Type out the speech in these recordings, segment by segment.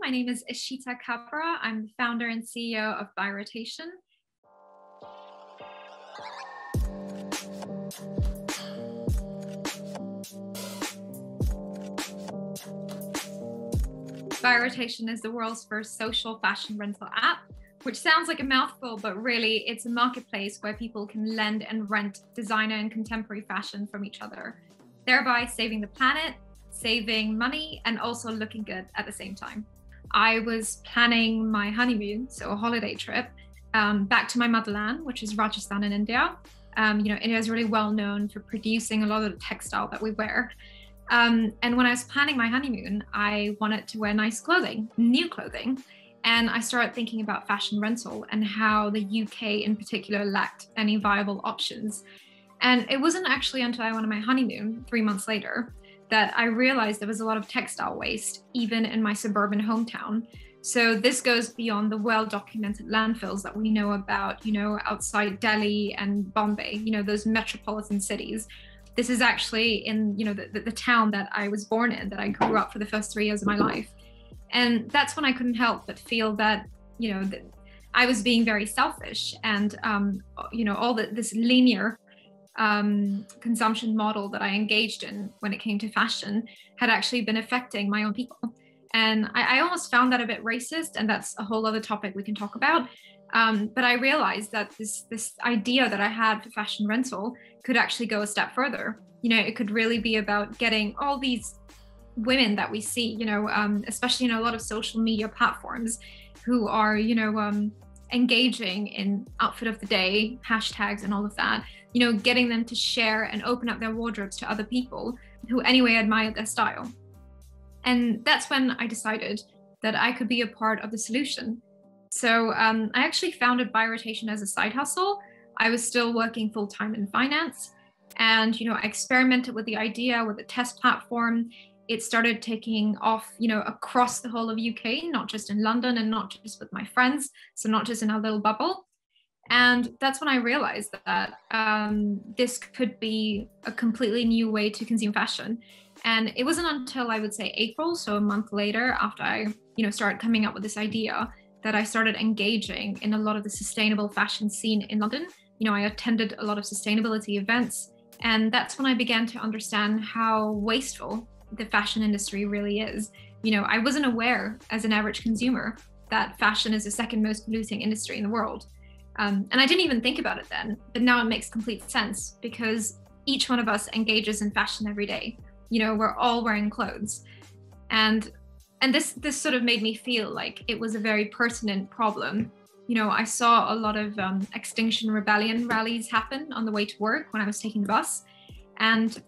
My name is Ishita Kapra. I'm the founder and CEO of By Rotation. By Rotation is the world's first social fashion rental app, which sounds like a mouthful, but really it's a marketplace where people can lend and rent designer and contemporary fashion from each other, thereby saving the planet, saving money, and also looking good at the same time. I was planning my honeymoon, so a holiday trip, back to my motherland, which is Rajasthan in India. India is really well known for producing a lot of the textile that we wear. And when I was planning my honeymoon, I wanted to wear nice clothing, new clothing. And I started thinking about fashion rental and how the UK in particular lacked any viable options. And it wasn't actually until I went on my honeymoon 3 months later that I realized there was a lot of textile waste, even in my suburban hometown. So this goes beyond the well-documented landfills that we know about, outside Delhi and Bombay, those metropolitan cities. This is actually in, the town that I was born in, that I grew up for the first 3 years of my life. And that's when I couldn't help but feel that, that I was being very selfish and, this linear consumption model that I engaged in when it came to fashion had actually been affecting my own people. And I almost found that a bit racist, and that's a whole other topic we can talk about. But I realized that this idea that I had for fashion rental could actually go a step further. It could really be about getting all these women that we see, especially in a lot of social media platforms who are, engaging in outfit of the day, hashtags and all of that, getting them to share and open up their wardrobes to other people who anyway admired their style. And that's when I decided that I could be a part of the solution. So I actually founded By Rotation as a side hustle. I was still working full-time in finance. And, I experimented with the idea with a test platform. It started taking off, across the whole of UK, not just in London and not just with my friends. So not just in our little bubble. And that's when I realized that this could be a completely new way to consume fashion. And it wasn't until I would say April, so a month later, after I, started coming up with this idea, that I started engaging in a lot of the sustainable fashion scene in London. I attended a lot of sustainability events, and that's when I began to understand how wasteful the fashion industry really is. I wasn't aware as an average consumer that fashion is the second most polluting industry in the world. And I didn't even think about it then, but now it makes complete sense because each one of us engages in fashion every day. We're all wearing clothes. And this sort of made me feel like it was a very pertinent problem. I saw a lot of Extinction Rebellion rallies happen on the way to work when I was taking the bus. And,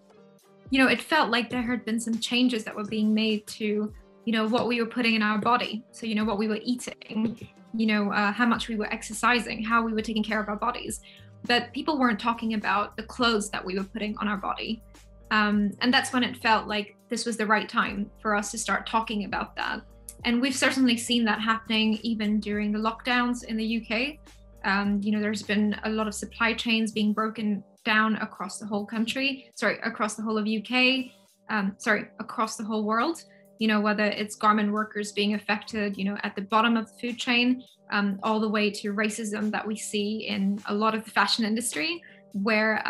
it felt like there had been some changes that were being made to, what we were putting in our body. So, what we were eating, how much we were exercising, how we were taking care of our bodies. But people weren't talking about the clothes that we were putting on our body. And that's when it felt like this was the right time for us to start talking about that. And we've certainly seen that happening even during the lockdowns in the UK. There's been a lot of supply chains being broken down across the whole country, across the whole of UK, across the whole world, whether it's garment workers being affected, at the bottom of the food chain, all the way to racism that we see in a lot of the fashion industry, where,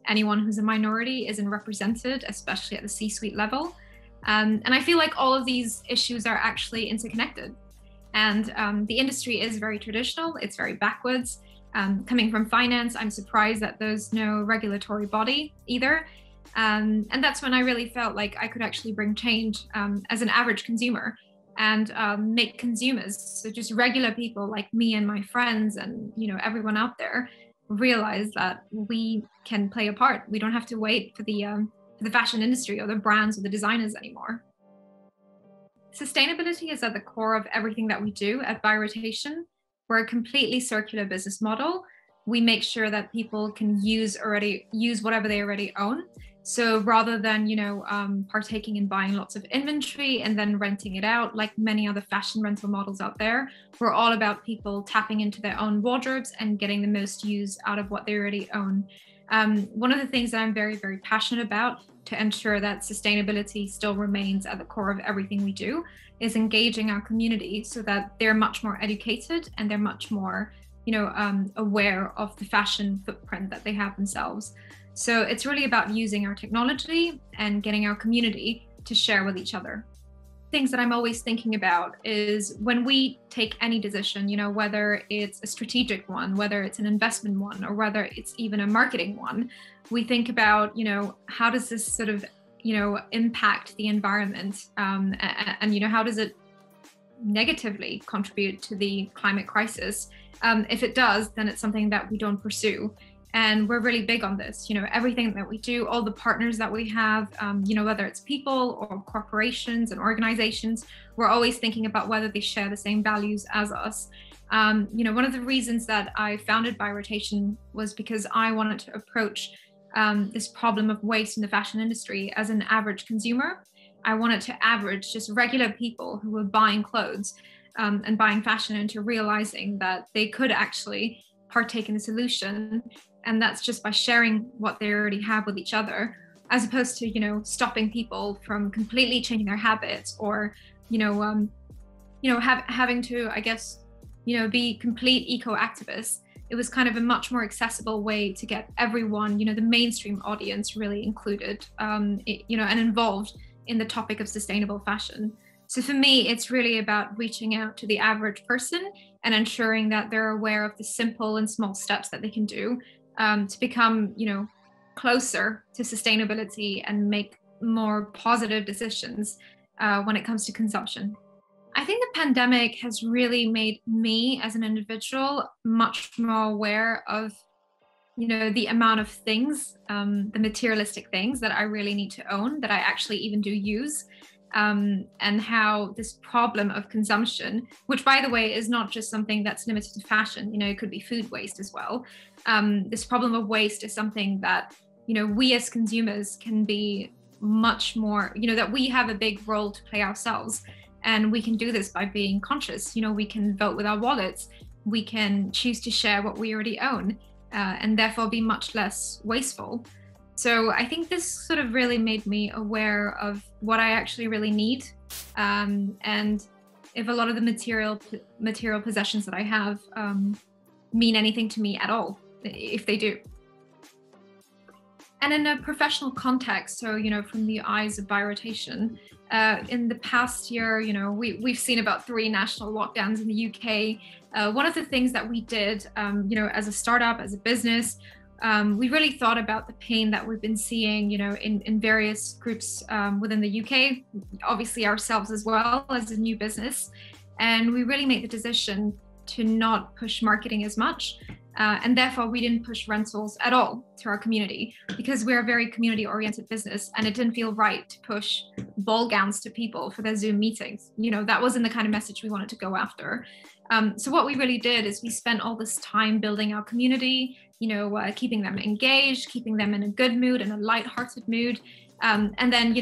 anyone who's a minority isn't represented, especially at the C-suite level. And I feel like all of these issues are actually interconnected. And the industry is very traditional, it's very backwards. Coming from finance, I'm surprised that there's no regulatory body either. And that's when I really felt like I could actually bring change as an average consumer and make consumers, so just regular people like me and my friends and everyone out there, realize that we can play a part. We don't have to wait for the fashion industry or the brands or the designers anymore. Sustainability is at the core of everything that we do at By Rotation. We're a completely circular business model. We make sure that people can use whatever they already own. So rather than, partaking in buying lots of inventory and then renting it out, like many other fashion rental models out there, we're all about people tapping into their own wardrobes and getting the most use out of what they already own. One of the things that I'm very, very passionate about to ensure that sustainability still remains at the core of everything we do is engaging our community so that they're much more educated and they're much more, aware of the fashion footprint that they have themselves. So it's really about using our technology and getting our community to share with each other. Things that I'm always thinking about is when we take any decision, whether it's a strategic one, whether it's an investment one, or whether it's even a marketing one, we think about, how does this sort of, impact the environment, and how does it negatively contribute to the climate crisis? If it does, then it's something that we don't pursue. And we're really big on this, everything that we do, all the partners that we have, whether it's people or corporations and organizations, we're always thinking about whether they share the same values as us. One of the reasons that I founded By Rotation was because I wanted to approach this problem of waste in the fashion industry as an average consumer. I wanted to average just regular people who were buying clothes and buying fashion into realizing that they could actually partake in the solution. And that's just by sharing what they already have with each other, as opposed to, stopping people from completely changing their habits or, having to, I guess, be complete eco-activists. It was kind of a much more accessible way to get everyone, the mainstream audience really included, and involved in the topic of sustainable fashion. So for me, it's really about reaching out to the average person and ensuring that they're aware of the simple and small steps that they can do to become, closer to sustainability and make more positive decisions when it comes to consumption. I think the pandemic has really made me as an individual much more aware of, the amount of things, the materialistic things that I really need to own, that I actually even do use. And how this problem of consumption, which by the way is not just something that's limited to fashion, it could be food waste as well. This problem of waste is something that, we as consumers can be much more, that we have a big role to play ourselves. And we can do this by being conscious. We can vote with our wallets. We can choose to share what we already own, and therefore be much less wasteful. So I think this sort of really made me aware of what I actually really need, and if a lot of the material possessions that I have mean anything to me at all, if they do. And in a professional context, so from the eyes of By Rotation, in the past year, we've seen about 3 national lockdowns in the UK. One of the things that we did, as a startup, as a business, we really thought about the pain that we've been seeing, in various groups within the UK, obviously ourselves as well as a new business. And we really made the decision to not push marketing as much. And therefore we didn't push rentals at all to our community, because we're a very community oriented business and it didn't feel right to push ball gowns to people for their Zoom meetings. That wasn't the kind of message we wanted to go after. So what we really did is we spent all this time building our community, keeping them engaged, keeping them in a good mood and a lighthearted mood. And then,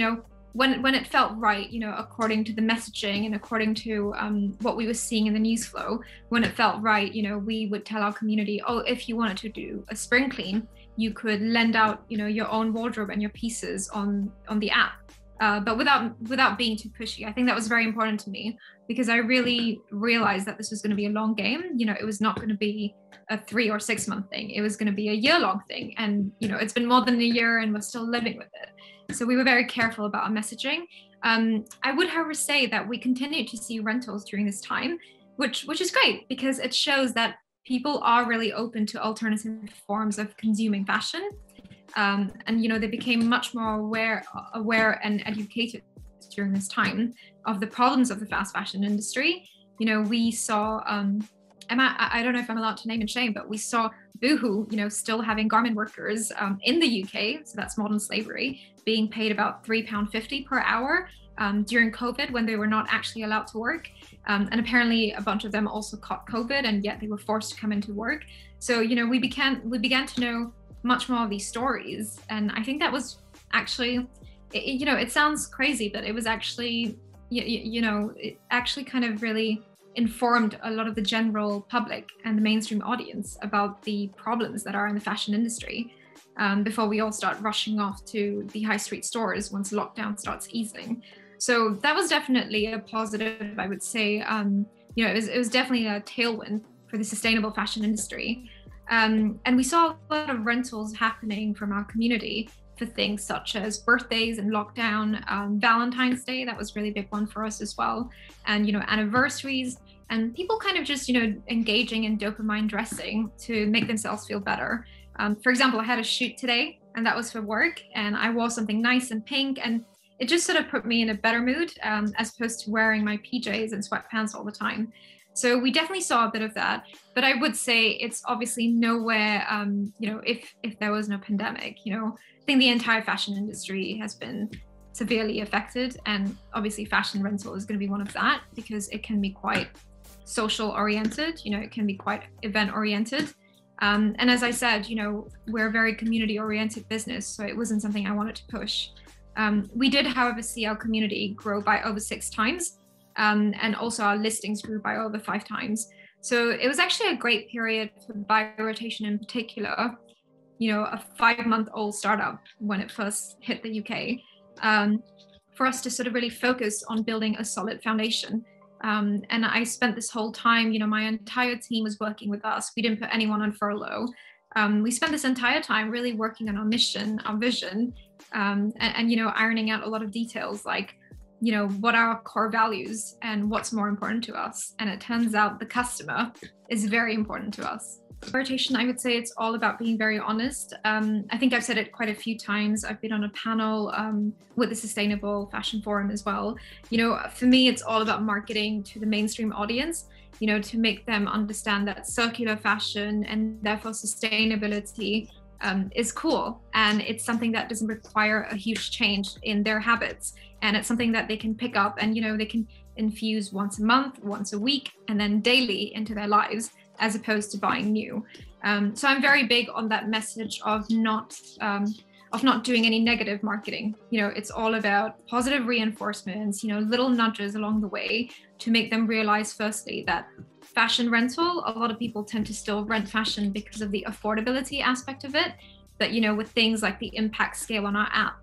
when it felt right, according to the messaging and according to what we were seeing in the news flow, when it felt right, we would tell our community, oh, if you wanted to do a spring clean, you could lend out, your own wardrobe and your pieces on the app. But without being too pushy. I think that was very important to me, because I really realized that this was going to be a long game. It was not going to be a 3 or 6 month thing. It was going to be a year-long thing. And, it's been more than a year and we're still living with it. So we were very careful about our messaging. I would, however, say that we continue to see rentals during this time, which is great, because it shows that people are really open to alternative forms of consuming fashion. And they became much more aware and educated during this time of the problems of the fast fashion industry. We saw, I don't know if I'm allowed to name and shame, but we saw Boohoo, still having garment workers in the UK, so that's modern slavery, being paid about £3.50 per hour during COVID, when they were not actually allowed to work. And apparently a bunch of them also caught COVID, and yet they were forced to come into work. So, we began to know much more of these stories. And I think that was actually, it sounds crazy, but it was actually, it actually kind of really informed a lot of the general public and the mainstream audience about the problems that are in the fashion industry. before we all start rushing off to the high street stores once lockdown starts easing. So that was definitely a positive, I would say. It was definitely a tailwind for the sustainable fashion industry. And we saw a lot of rentals happening from our community for things such as birthdays and lockdown, Valentine's Day, that was really a big one for us as well. And, anniversaries, and people kind of just, engaging in dopamine dressing to make themselves feel better. For example, I had a shoot today and that was for work, and I wore something nice and pink, and it just sort of put me in a better mood, as opposed to wearing my PJs and sweatpants all the time. So we definitely saw a bit of that, but I would say it's obviously nowhere, if there was no pandemic, I think the entire fashion industry has been severely affected, and obviously fashion rental is going to be one of that, because it can be quite social oriented, it can be quite event oriented. And as I said, we're a very community oriented business, so it wasn't something I wanted to push. We did, however, see our community grow by over 6 times. And also our listings grew by over 5 times. So it was actually a great period for Biorotation in particular, a 5-month-old startup when it first hit the UK, for us to sort of really focus on building a solid foundation. And I spent this whole time, my entire team was working with us. We didn't put anyone on furlough. We spent this entire time really working on our mission, our vision, and ironing out a lot of details like, what are our core values and what's more important to us. And it turns out the customer is very important to us. Rotation, I would say it's all about being very honest. I think I've said it quite a few times. I've been on a panel with the Sustainable Fashion Forum as well. For me, it's all about marketing to the mainstream audience, to make them understand that circular fashion and therefore sustainability is cool, and it's something that doesn't require a huge change in their habits, and it's something that they can pick up and they can infuse once a month, once a week, and then daily into their lives, as opposed to buying new. So I'm very big on that message of not doing any negative marketing. It's all about positive reinforcements, little nudges along the way to make them realize, firstly, that fashion rental, a lot of people tend to still rent fashion because of the affordability aspect of it. That, with things like the impact scale on our app,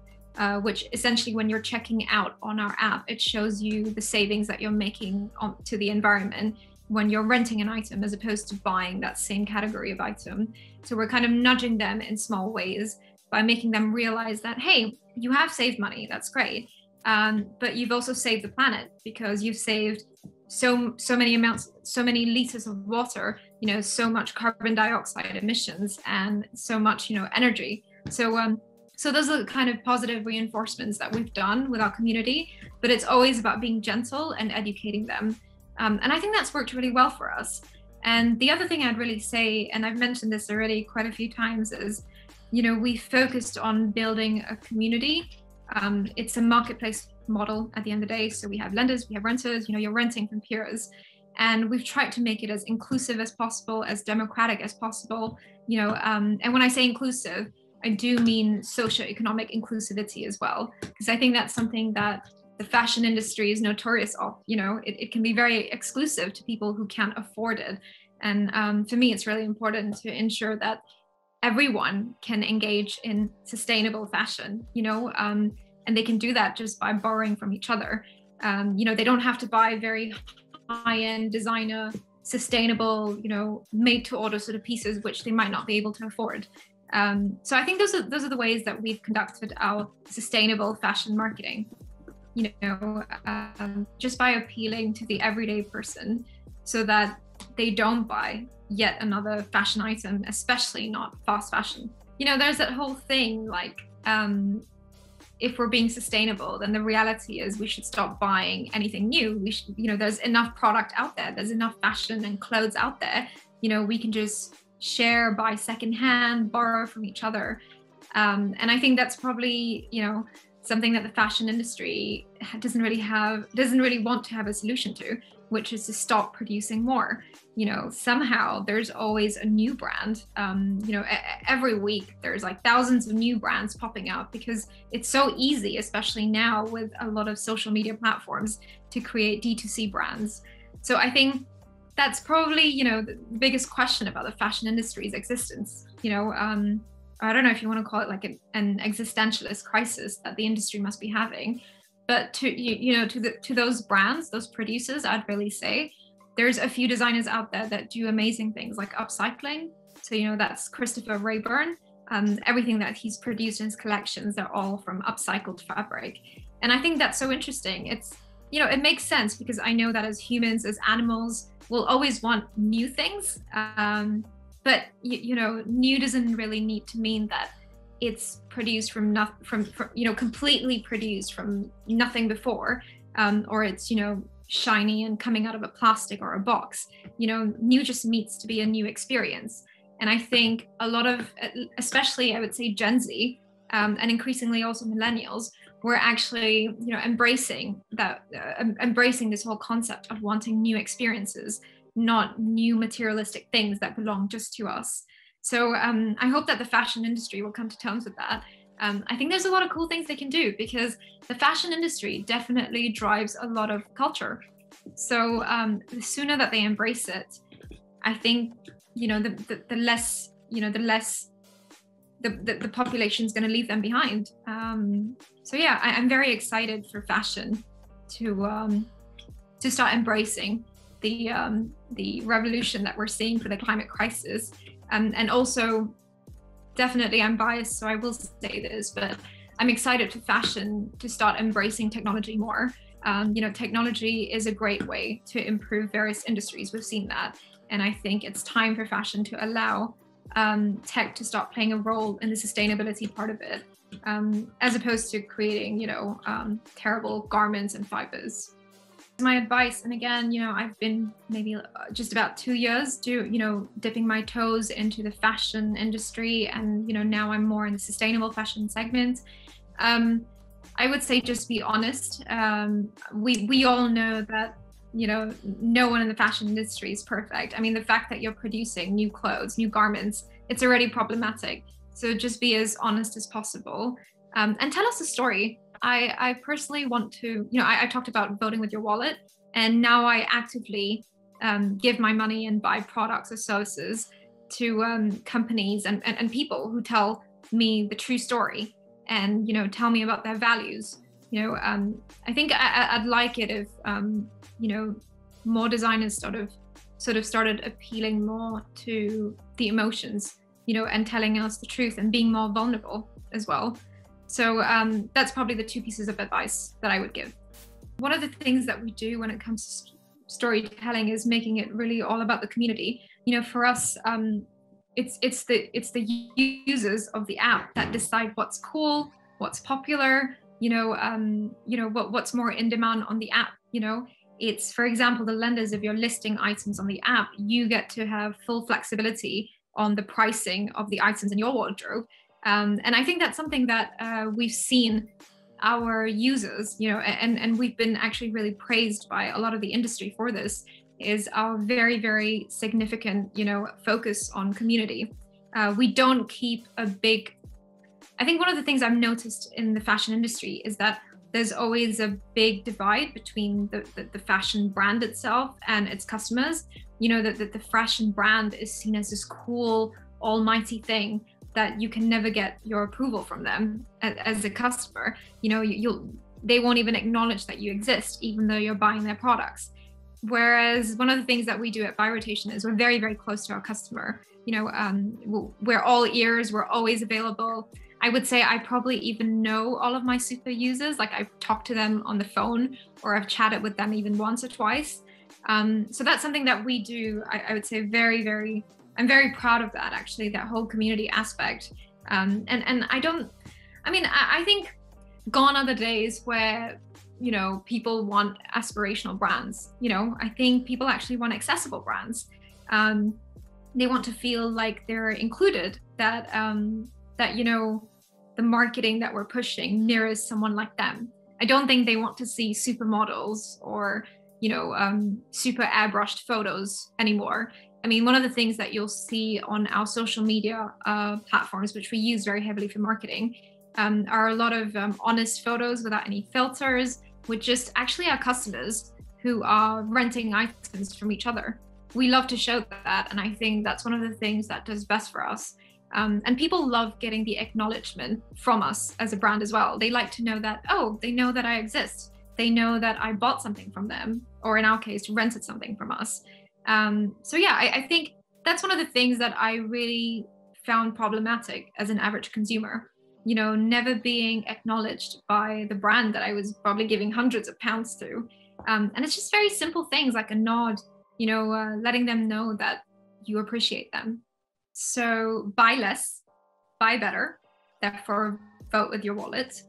which essentially when you're checking out on our app, it shows you the savings that you're making to the environment when you're renting an item as opposed to buying that same category of item. So we're kind of nudging them in small ways by making them realize that, hey, you have saved money, that's great. But you've also saved the planet, because you've saved so many liters of water, so much carbon dioxide emissions, and so much, energy. So those are the kind of positive reinforcements that we've done with our community, but it's always about being gentle and educating them. And I think that's worked really well for us. And the other thing I'd really say, and I've mentioned this already quite a few times, is, we focused on building a community. It's a marketplace model at the end of the day. So we have lenders, we have renters, you're renting from peers. And we've tried to make it as inclusive as possible, as democratic as possible, and when I say inclusive, I do mean socioeconomic inclusivity as well, because I think that's something that the fashion industry is notorious of. It can be very exclusive to people who can't afford it. And for me, it's really important to ensure that everyone can engage in sustainable fashion, and they can do that just by borrowing from each other. They don't have to buy very high-end designer, sustainable, made to order sort of pieces, which they might not be able to afford. So I think those are the ways that we've conducted our sustainable fashion marketing, just by appealing to the everyday person so that they don't buy yet another fashion item, especially not fast fashion. There's that whole thing like, if we're being sustainable, then the reality is we should stop buying anything new. We should, there's enough product out there. There's enough fashion and clothes out there. We can just share, buy secondhand, borrow from each other. And I think that's probably, something that the fashion industry doesn't really want to have a solution to, which is to stop producing more. Somehow there's always a new brand. Every week there's like thousands of new brands popping up, because it's so easy, especially now with a lot of social media platforms, to create D2C brands. So I think that's probably, the biggest question about the fashion industry's existence. I don't know if you want to call it like an existentialist crisis that the industry must be having. But to those brands, those producers, I'd really say there's a few designers out there that do amazing things like upcycling. So, that's Christopher Rayburn. Everything that he's produced in his collections, they're all from upcycled fabric. And I think that's so interesting. It's, it makes sense because I know that as humans, as animals, we'll always want new things. But, new doesn't really need to mean that it's produced from completely produced from nothing before, or it's, shiny and coming out of a plastic or a box. New just needs to be a new experience. And I think a lot of, especially I would say Gen Z, and increasingly also millennials, we're actually, embracing this whole concept of wanting new experiences, not new materialistic things that belong just to us. So I hope that the fashion industry will come to terms with that. I think there's a lot of cool things they can do because the fashion industry definitely drives a lot of culture. So the sooner that they embrace it, I think, the less the population is going to leave them behind. So yeah, I'm very excited for fashion to start embracing the revolution that we're seeing for the climate crisis. And also, definitely I'm biased, so I will say this, but I'm excited for fashion to start embracing technology more. Technology is a great way to improve various industries. We've seen that. And I think it's time for fashion to allow tech to start playing a role in the sustainability part of it, as opposed to creating, terrible garments and fibers. My advice, and again, I've been maybe just about 2 years dipping my toes into the fashion industry, and now I'm more in the sustainable fashion segment. I would say just be honest. We all know that no one in the fashion industry is perfect. I mean, the fact that you're producing new clothes, new garments, it's already problematic. So just be as honest as possible, and tell us a story. I personally want to, I talked about voting with your wallet, and now I actively give my money and buy products or services to companies and people who tell me the true story and, tell me about their values. I think I'd like it if, more designers sort of started appealing more to the emotions, and telling us the truth and being more vulnerable as well. So that's probably the two pieces of advice that I would give. One of the things that we do when it comes to storytelling is making it really all about the community. For us, it's the users of the app that decide what's cool, what's popular, what's more in demand on the app. It's, for example, the lenders, if you're listing items on the app, you get to have full flexibility on the pricing of the items in your wardrobe. And I think that's something that we've seen our users, and we've been actually really praised by a lot of the industry for this, is our very, very significant, focus on community. We don't keep a big, I think one of the things I've noticed in the fashion industry is that there's always a big divide between the fashion brand itself and its customers. That the fashion brand is seen as this cool, almighty thing that you can never get your approval from them as a customer. They won't even acknowledge that you exist, even though you're buying their products. Whereas one of the things that we do at Buy Rotation is we're very, very close to our customer. We're all ears, we're always available. I would say I probably even know all of my super users. Like I've talked to them on the phone, or I've chatted with them even once or twice. So that's something that we do, I would say I'm very proud of that, actually, that whole community aspect. And I think gone are the days where, people want aspirational brands. I think people actually want accessible brands. They want to feel like they're included, that the marketing that we're pushing mirrors someone like them. I don't think they want to see supermodels or, super airbrushed photos anymore. I mean, one of the things that you'll see on our social media platforms, which we use very heavily for marketing, are a lot of honest photos without any filters, with just actually our customers who are renting items from each other. We love to show that, and I think that's one of the things that does best for us. And people love getting the acknowledgement from us as a brand as well. They like to know that, oh, they know that I exist. They know that I bought something from them, or in our case, rented something from us. So yeah, I think that's one of the things that I really found problematic as an average consumer. You know, never being acknowledged by the brand that I was probably giving hundreds of pounds to. And it's just very simple things like a nod, you know, letting them know that you appreciate them. So buy less, buy better, therefore vote with your wallet.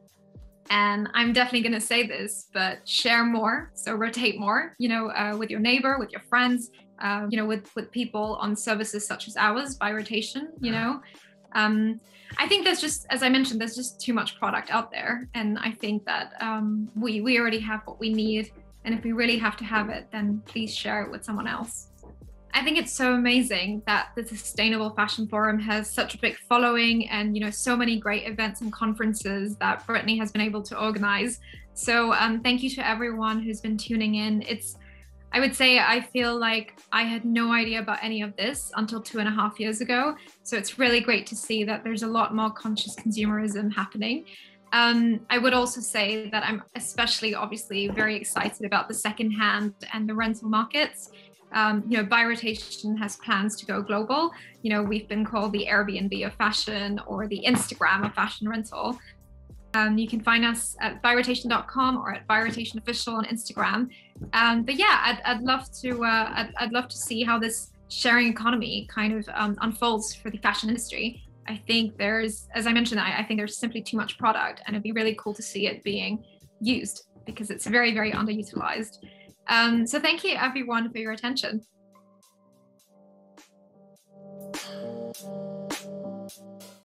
And I'm definitely going to say this, but share more. So rotate more, you know, with your neighbor, with your friends, you know, with people on services such as ours, by rotation, you know. I think there's just, as I mentioned, there's just too much product out there. And I think that we already have what we need. And if we really have to have it, then please share it with someone else. I think it's so amazing that the Sustainable Fashion Forum has such a big following and, you know, so many great events and conferences that Brittany has been able to organize. So thank you to everyone who's been tuning in. I would say I feel like I had no idea about any of this until 2.5 years ago. So it's really great to see that there's a lot more conscious consumerism happening. I would also say that I'm especially obviously very excited about the secondhand and the rental markets. You know, Buy Rotation has plans to go global. You know, we've been called the Airbnb of fashion or the Instagram of fashion rental. You can find us at buyrotation.com or at buyrotationofficial on Instagram. But yeah, I'd love to see how this sharing economy kind of unfolds for the fashion industry. I think there's, as I mentioned, I think there's simply too much product, and it'd be really cool to see it being used because it's very, very underutilized. So thank you everyone for your attention.